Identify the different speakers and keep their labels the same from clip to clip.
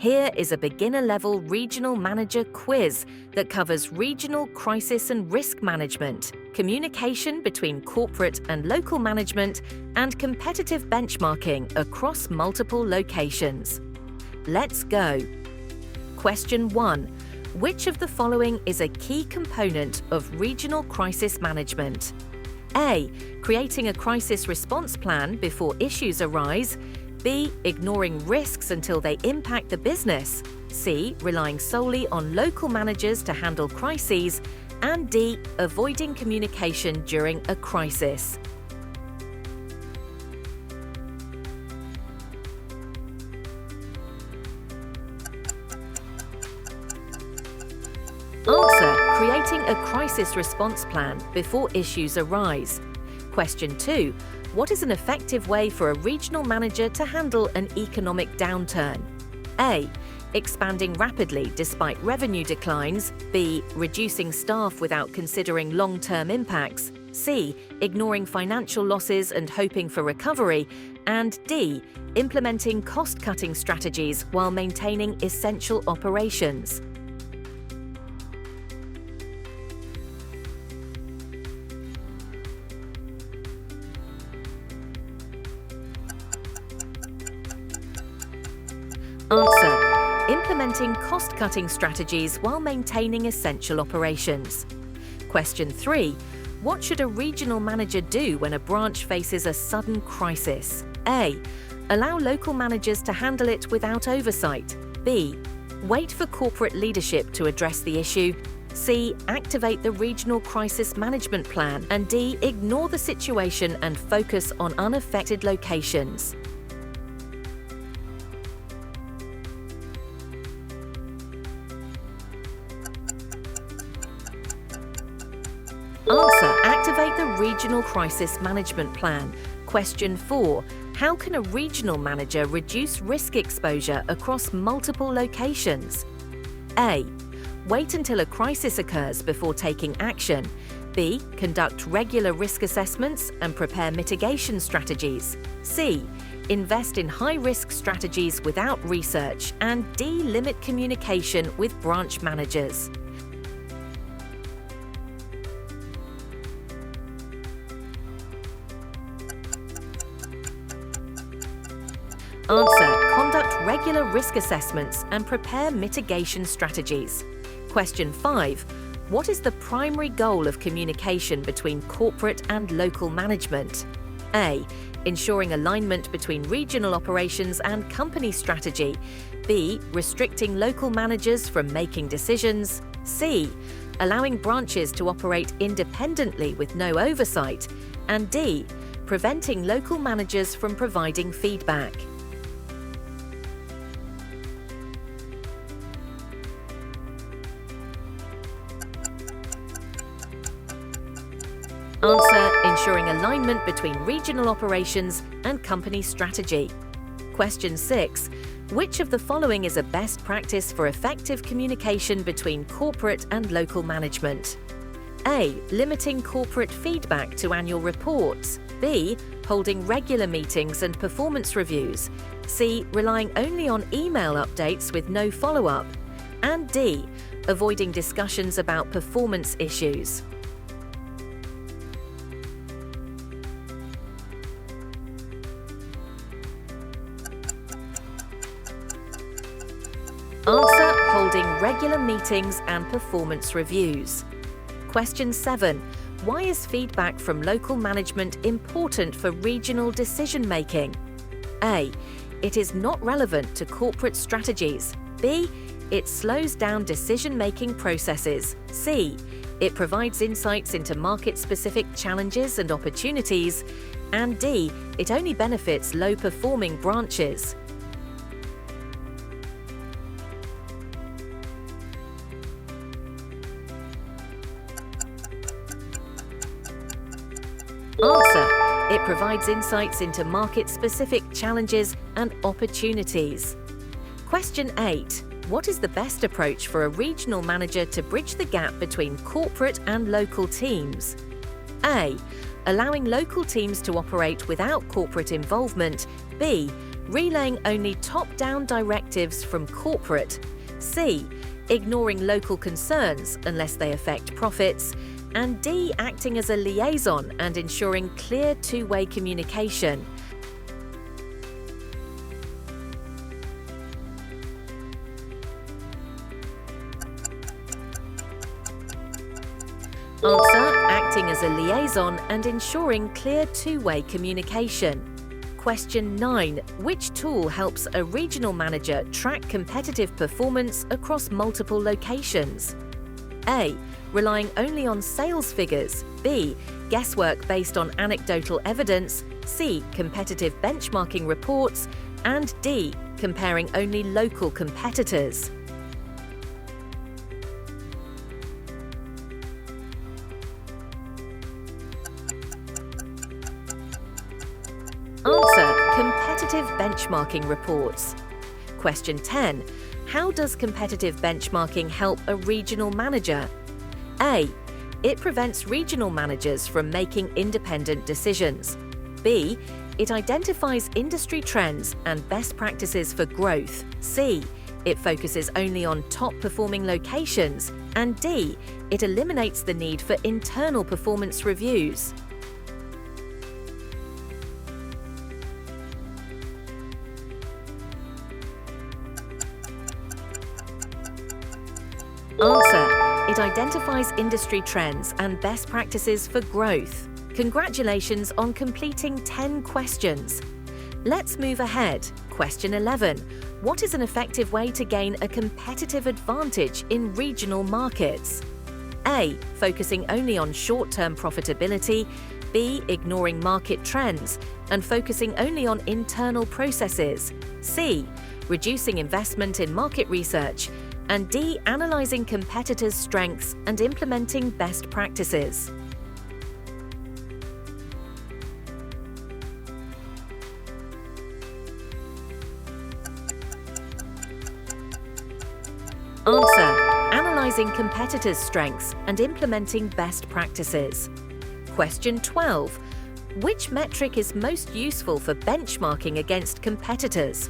Speaker 1: Here is a beginner-level regional manager quiz that covers regional crisis and risk management, communication between corporate and local management, and competitive benchmarking across multiple locations. Let's go. Question 1. Which of the following is a key component of regional crisis management? A. Creating a crisis response plan before issues arise. B. Ignoring risks until they impact the business. C. Relying solely on local managers to handle crises. And D. Avoiding communication during a crisis. Answer: creating a crisis response plan before issues arise. Question 2. What is an effective way for a regional manager to handle an economic downturn? A. Expanding rapidly despite revenue declines. B. Reducing staff without considering long-term impacts. C. Ignoring financial losses and hoping for recovery. And D. Implementing cost-cutting strategies while maintaining essential operations. Answer: implementing cost-cutting strategies while maintaining essential operations. Question 3. What should a regional manager do when a branch faces a sudden crisis? A. Allow local managers to handle it without oversight. B. Wait for corporate leadership to address the issue. C. Activate the regional crisis management plan. And D. Ignore the situation and focus on unaffected locations. Answer: activate the regional crisis management plan. Question 4. How can a regional manager reduce risk exposure across multiple locations? A. Wait until a crisis occurs before taking action. B. Conduct regular risk assessments and prepare mitigation strategies. C. Invest in high-risk strategies without research. And D. Limit communication with branch managers. Answer: conduct regular risk assessments and prepare mitigation strategies. Question 5. What is the primary goal of communication between corporate and local management? A. Ensuring alignment between regional operations and company strategy. B. Restricting local managers from making decisions. C. Allowing branches to operate independently with no oversight. And D. Preventing local managers from providing feedback. Answer: ensuring alignment between regional operations and company strategy. Question 6. Which of the following is a best practice for effective communication between corporate and local management? A. Limiting corporate feedback to annual reports. B. Holding regular meetings and performance reviews. C. Relying only on email updates with no follow-up. And D. Avoiding discussions about performance issues. Answer: holding regular meetings and performance reviews. Question 7. Why is feedback from local management important for regional decision-making? A. It is not relevant to corporate strategies. B. It slows down decision-making processes. C. It provides insights into market-specific challenges and opportunities. And D. It only benefits low-performing branches. Answer: it provides insights into market-specific challenges and opportunities. Question 8. What is the best approach for a regional manager to bridge the gap between corporate and local teams? A. Allowing local teams to operate without corporate involvement. B. relaying only top-down directives from corporate. C. Ignoring local concerns unless they affect profits. And D. Acting as a liaison and ensuring clear two-way communication. Answer: acting as a liaison and ensuring clear two-way communication. Question 9. Which tool helps a regional manager track competitive performance across multiple locations? A. Relying only on sales figures. B. Guesswork based on anecdotal evidence. C. Competitive benchmarking reports. And D. Comparing only local competitors. Answer: competitive benchmarking reports. Question 10. How does competitive benchmarking help a regional manager? A. It prevents regional managers from making independent decisions. B. It identifies industry trends and best practices for growth. C. It focuses only on top-performing locations. And D. It eliminates the need for internal performance reviews. Answer: it identifies industry trends and best practices for growth. Congratulations on completing 10 questions. Let's move ahead. Question 11. What is an effective way to gain a competitive advantage in regional markets? A. Focusing only on short-term profitability. B. Ignoring market trends and focusing only on internal processes. C. Reducing investment in market research. And D. Analyzing competitors' strengths and implementing best practices. Answer: analyzing competitors' strengths and implementing best practices. Question 12. Which metric is most useful for benchmarking against competitors?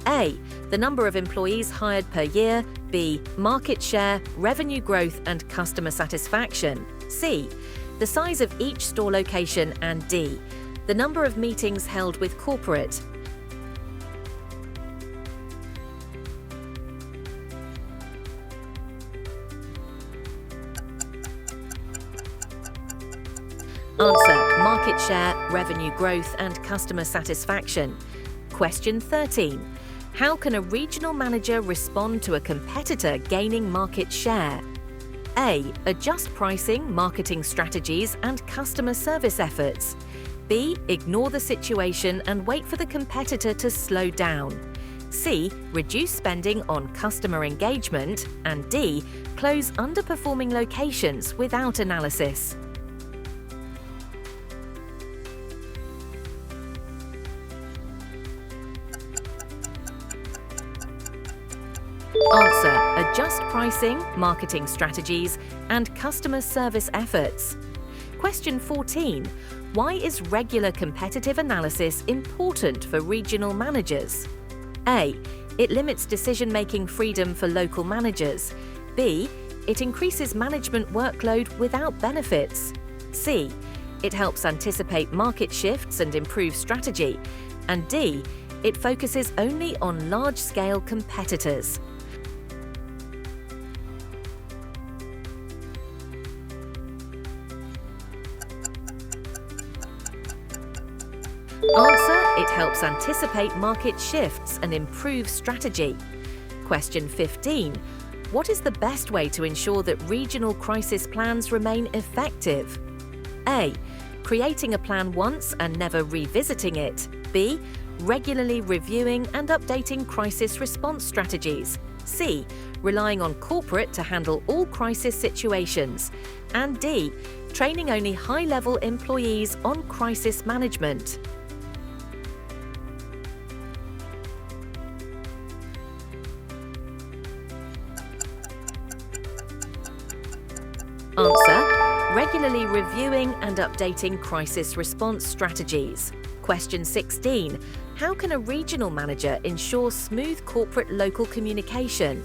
Speaker 1: A. The number of employees hired per year. B. Market share, revenue growth and customer satisfaction. C. The size of each store location. And D. The number of meetings held with corporate. Answer: market share, revenue growth and customer satisfaction. Question 13. How can a regional manager respond to a competitor gaining market share? A. Adjust pricing, marketing strategies and customer service efforts. B. Ignore the situation and wait for the competitor to slow down. C. Reduce spending on customer engagement. And D. Close underperforming locations without analysis. Answer: adjust pricing, marketing strategies, and customer service efforts. Question 14. Why is regular competitive analysis important for regional managers? A. It limits decision-making freedom for local managers. B. It increases management workload without benefits. C. It helps anticipate market shifts and improve strategy. And D. It focuses only on large-scale competitors. Answer: it helps anticipate market shifts and improve strategy. Question 15. What is the best way to ensure that regional crisis plans remain effective? A. Creating a plan once and never revisiting it. B. Regularly reviewing and updating crisis response strategies. C. Relying on corporate to handle all crisis situations. And D. Training only high-level employees on crisis management. Answer: regularly reviewing and updating crisis response strategies. Question 16. How can a regional manager ensure smooth corporate local communication?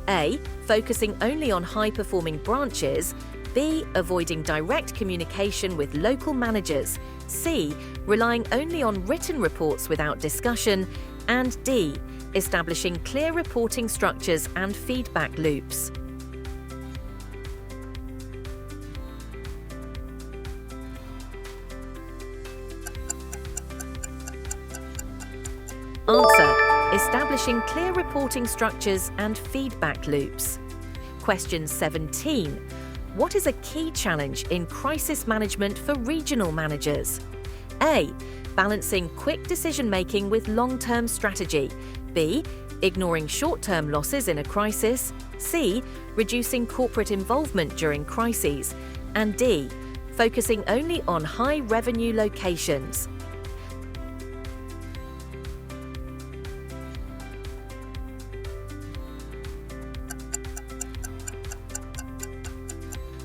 Speaker 1: A. Focusing only on high-performing branches. B. Avoiding direct communication with local managers. C. Relying only on written reports without discussion. And D. Establishing clear reporting structures and feedback loops. Answer: establishing clear reporting structures and feedback loops. Question 17. What is a key challenge in crisis management for regional managers? A. Balancing quick decision-making with long-term strategy. B. Ignoring short-term losses in a crisis. C. Reducing corporate involvement during crises. And D. Focusing only on high-revenue locations.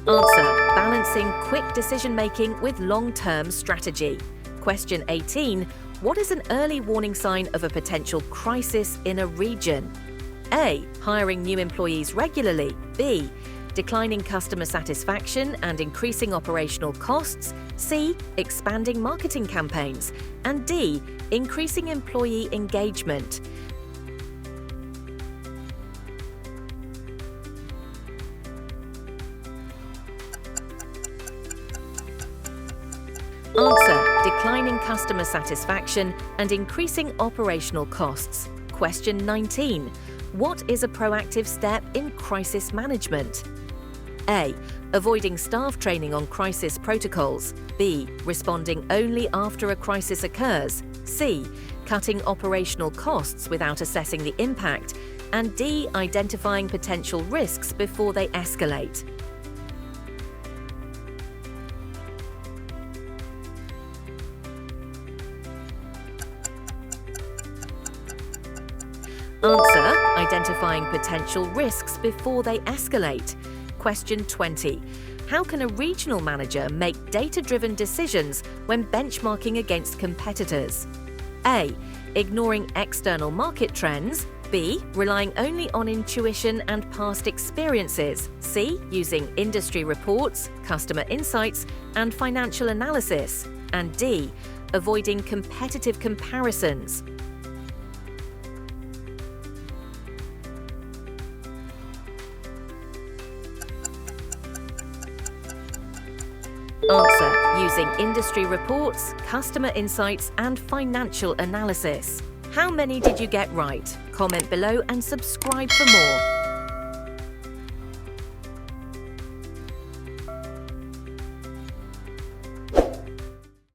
Speaker 1: Answer: balancing quick decision-making with long-term strategy. Question 18. What is an early warning sign of a potential crisis in a region? A. Hiring new employees regularly. B. Declining customer satisfaction and increasing operational costs. C. Expanding marketing campaigns. And D. Increasing employee engagement. Answer: declining customer satisfaction and increasing operational costs. Question 19. What is a proactive step in crisis management? A. Avoiding staff training on crisis protocols. B. Responding only after a crisis occurs. C. Cutting operational costs without assessing the impact. And D. Identifying potential risks before they escalate. Answer: identifying potential risks before they escalate. Question 20. How can a regional manager make data-driven decisions when benchmarking against competitors? A. Ignoring external market trends. B. Relying only on intuition and past experiences. C. Using industry reports, customer insights, and financial analysis. And D. Avoiding competitive comparisons. Answer: using industry reports, customer insights, and financial analysis. How many did you get right? Comment below and subscribe for more.